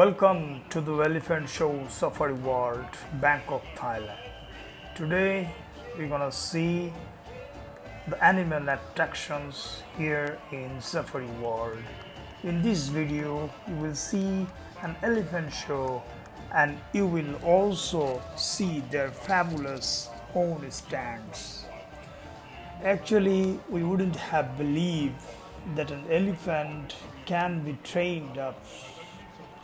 Welcome to the Elephant Show Safari World, Bangkok, Thailand. Today we're gonna see the animal attractions here in Safari World. In this video, you will see an elephant show and you will also see their fabulous own stands. Actually, we wouldn't have believed that an elephant can be trained up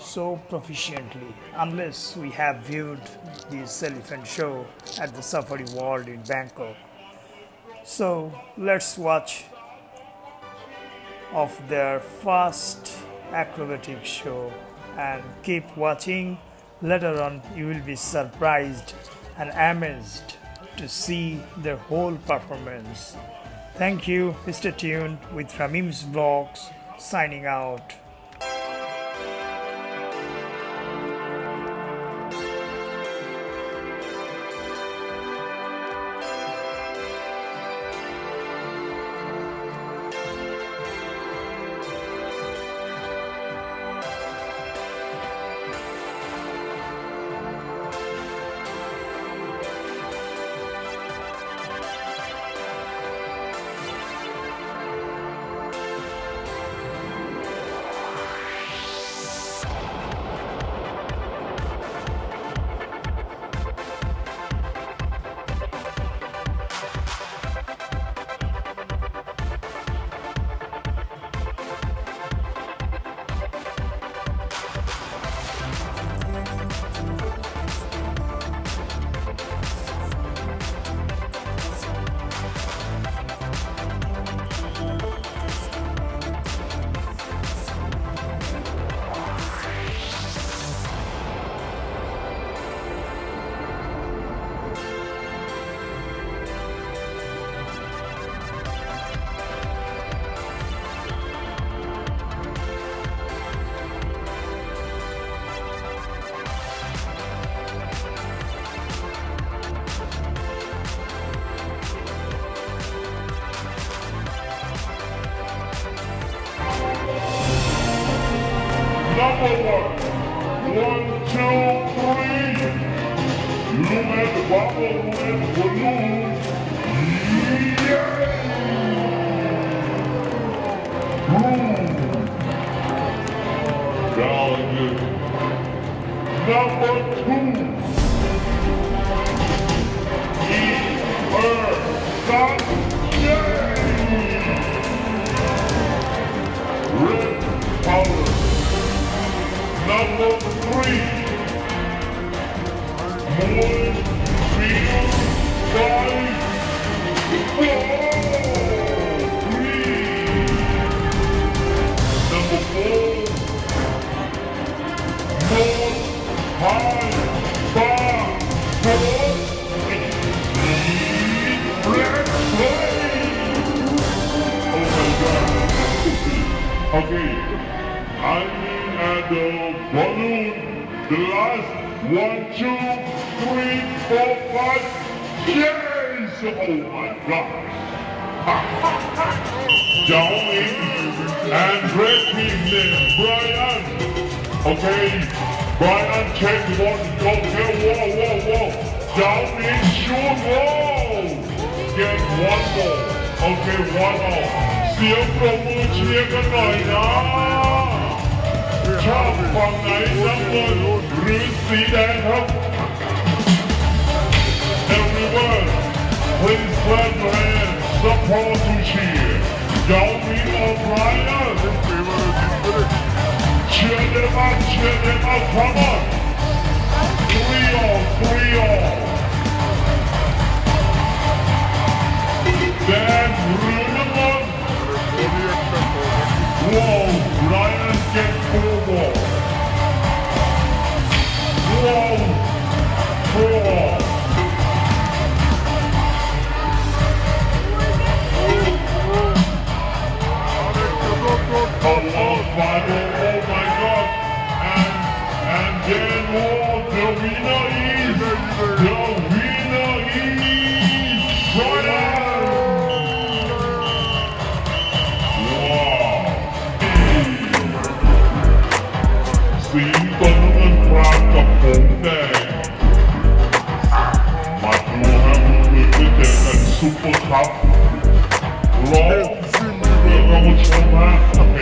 so proficiently unless we have viewed this elephant show at the Safari World in Bangkok. So let's watch of their first acrobatic show and keep watching. Later on you will be surprised and amazed to see their whole performance. Thank you. Stay tuned with Ramim's Vlogs signing out. Number one, 1, 2, 3. Look at the bubble, look at the balloon. Yeah! Boom! Down here. Number 2. Red power. Number 3. More, 3, 5, 4, 3. Number 4. More, 5, 4, 3. Red play. Oh my God. Okay. And the balloon, the last 1, 2, 3, 4, 5. Yes! Oh my God! Downey and red team Brian. Okay, Brian check one. Okay, whoa. Downey shoot. Whoa. Get one more. Okay, one more. เสียงปรบมือเชียร์กันหน่อยนะ ชอบฝั่งไหนน้ำเงินหรือสีแดงครับ Everyone please clap your hands support to cheer Don't be O'Brien Cheer them up come on 3 all Then หรือน้ำเงิน Whoa, Brian get forward. Whoa, forward. Oh my God. And then the winner is the ครับร้องเพื่อเราชมฮะโอเค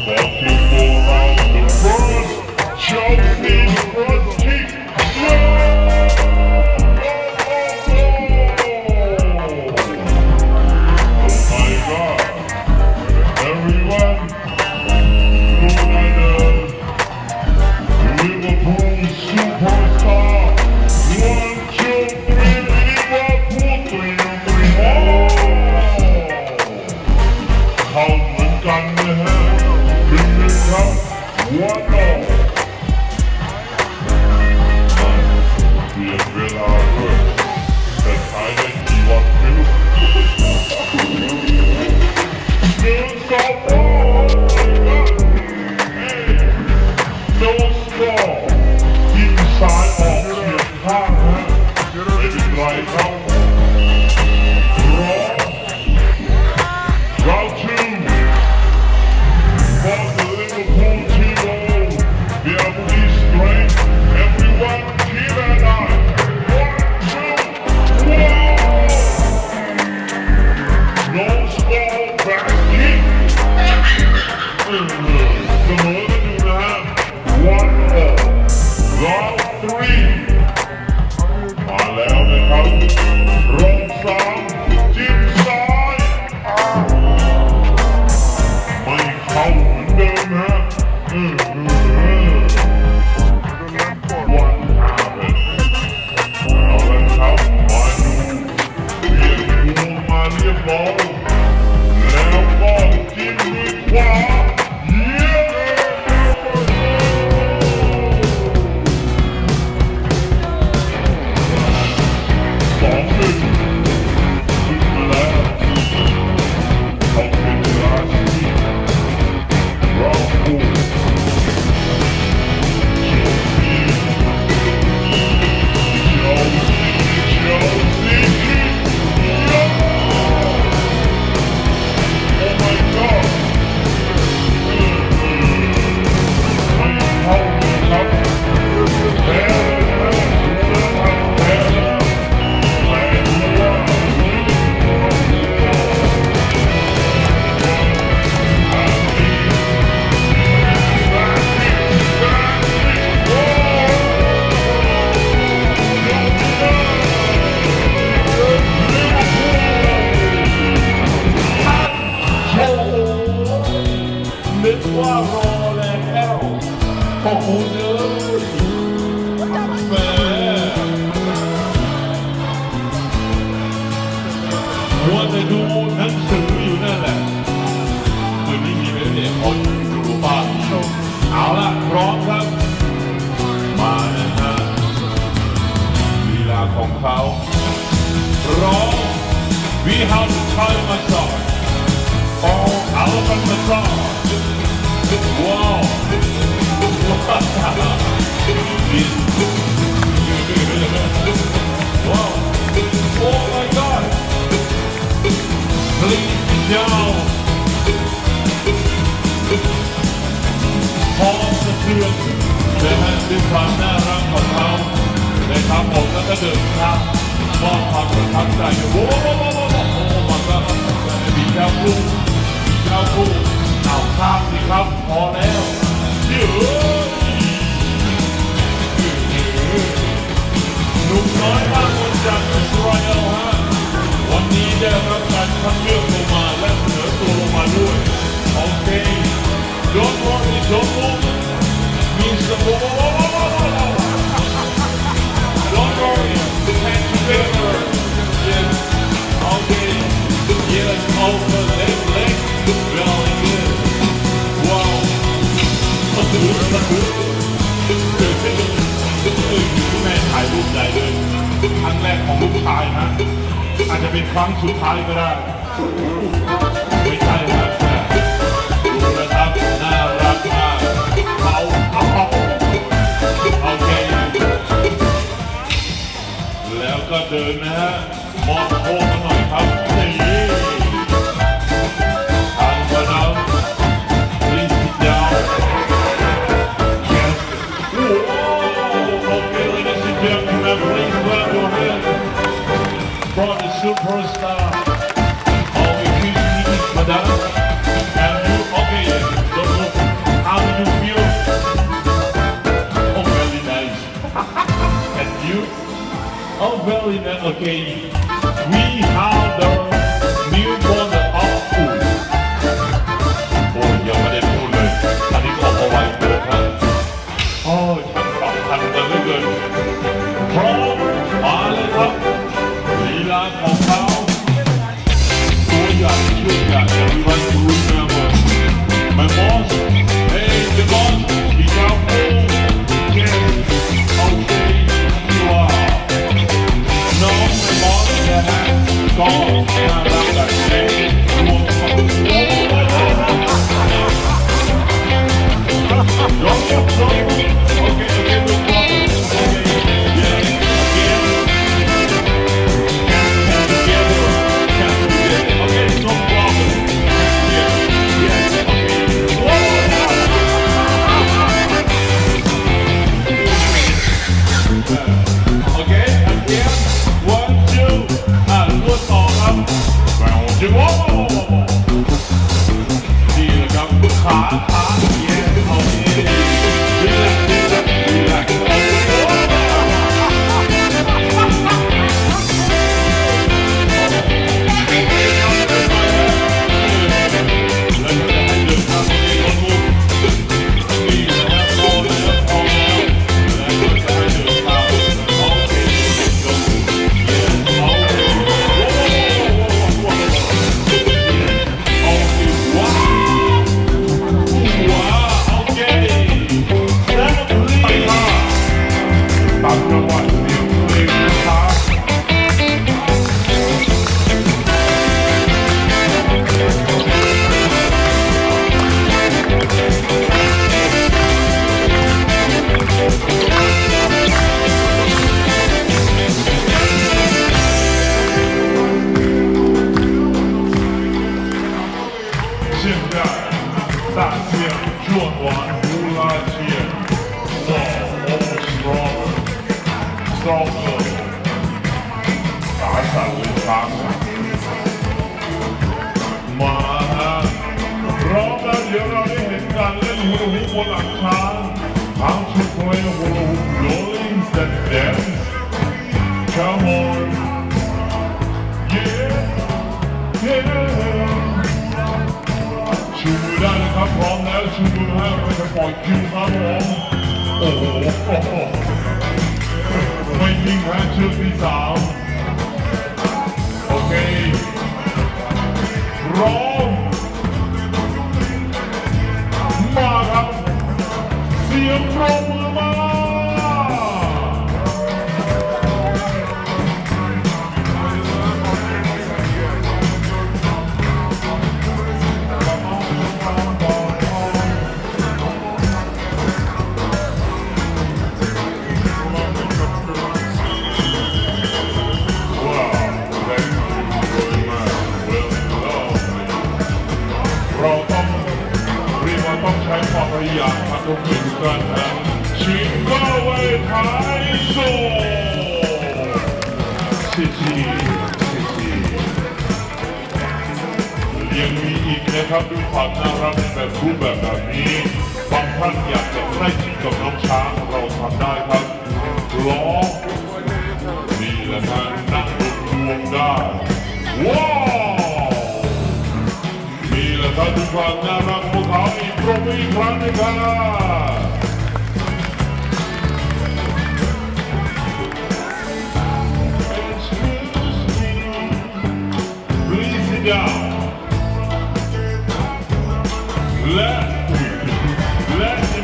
Walking around the world, Chelsea, the first kick. Oh my God! Everyone, Liverpool superstar. 1, 2, 3, Liverpool, 3, เข้าเหมือนกันนะฮะครับวันออกเปลี่ยนเวลาด้วยแต่ขายได้กี่วันไม่รู้1 2 3 no score ยิงซ้ายออกเฉียบข้างฮะไม่เป็นไรครับRound 2 for the Liverpool team. We have this strength. Everyone, keep an eye. 1, 2, 1. No score back kick. เสมอกันอยู่นะฮะ 1-1. Round 3 มาแล้วนะครับ Round 3 จิ้มซ้ายไม่เข้าเหมือนเดิมฮะวันอาเพ็นเอาละครับมาดูเปลี่ยนวงมาเรียบร้อยแล้วก็จิ้มด้วยขวาเย้2-1ขึ้นมาแล้วเขาเป็นราชินีRound 4 Chelsea, oh my God ไม่เข้าเลยครับแพ้แล้วแพ้แล้วแพ้แล้วนึกว่ารอแล้วพอคุณเอ้ยแหมมัวแต่ดูหนังสืออยู่นั่นแหละคืนนี้มีเรื่องเด็กคนดูบ้านเอาละพร้อมครับมานะฮะลีลาของเขาร้อง We have to try massage all our massage wow wow oh my God please down พร้อมสะเทือนนะฮะด้วยความน่ารักของเขานะครับผมแล้วก็เดินทางมอบความประทับใจโอ้โหมันก็มีเจ้าคู่เอาข้ามสิครับพอแล้วหนุ่มน้อยมากคนจากอิสราเอลฮะวันนี้ได้รับการคัดเลือกลงมาและเสนอตัวลงมาด้วยโอเค Don't worry don't move Mr. Don't worry hands together yes okay yes over leg very good wow แม่ถ่ายรูปใหญ่เลยครั้งแรกของลูกชายนะอาจจะเป็นครั้งสุดท้ายก็ได้ไม่ใช่นะดูนะครับน่ารักมากเขาโอเคแล้วก็เดินนะฮะมองโค้งกันหน่อยครับนี่ทางกระน้ำลิงก์ยาวโอ้โอเคเลยนะสิเดียวนะ please clap your hands superstar. All we keep madam. And you, okay, so how do you feel? Oh, very nice. And you? Oh, very nice. Okay. We have the newborn of food. โอ้ยยังไม่ได้พูดเลยอันนี้ขอเอาไว้เกินครับโอ้ยช่างสำคัญกันเหลือเกินพร้อมมาเลยครับลีลาของเขาตัวใหญ่ช่วยใหญ่ยังมีวันรู้แน่หมด My boss hey the boss be careful yes okay you are น้อง my boss นะฮะก็น่ารักแบบนี้รวมกับโอ้ Don't get trouble. Okay, okay, no problem. Okay, yeah, again. Can't together. Can't together. Okay, no problem. Yeah, yeah, okay. Okay, again. 1, 2. ตัวต่อครับ1, 2. ดีเลยครับขาเย็นเอาดีrelax stronger สาสัตว์เลยครับมาฮะพร้อมแล้วเดี๋ยวเราได้เห็นการเล่นฮูลาฮูปบนหลังช้าง How to play a hula hoop rolling and dance Come on Yeah Yeah ชูมือได้นะครับพร้อมแล้วชูมือให้เราจะปล่อยคิวครับผมโอ้โหไม่ทิ้งแพ้เชือกที่3โอเคพร้อมมาครับเสียงปรบมือมาต้องใช้ความพยายามครับทุกคนนะชิงเก้าเวท้ายสุดชิยังมีอีกนะครับด้วยความน่ารักในแบบรูปแบบนี้บางท่านอยากจะใกล้ชิดกับน้องช้างเราทำได้ครับล้อนี่แหละครับนั่งบนรวมได้ว้าวนี่แหละครับด้วยความน่ารักพวกเขาอีกครั้งอีกครั้งนะครับ Please sit down. Let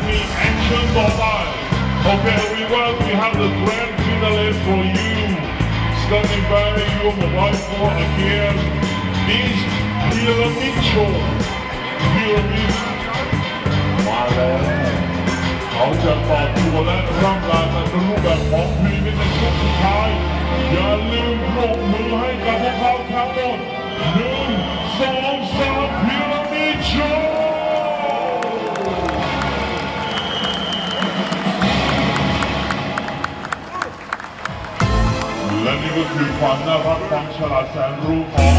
me action forward. Okay, we have the grand finale for you. Standing by you on the right for again. This pyramid show. Pyramid. มาแล้วเขาจะต่อตัวและร่างกายในรูปแบบของพีในช่วงสุดท้ายอย่าลืมปรบมือให้กับพวกเขาทั้งหมด1 2 3พีระมิดโชว์และนี่ก็ ก็คือความน่ารักความฉลาดแสนรู้ของ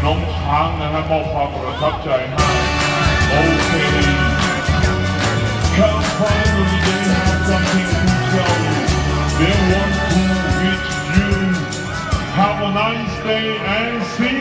น้องช้างนะฮะมอบความประทับใจให้โอเค Come finally they have something to tell you they want to reach you have a nice day and see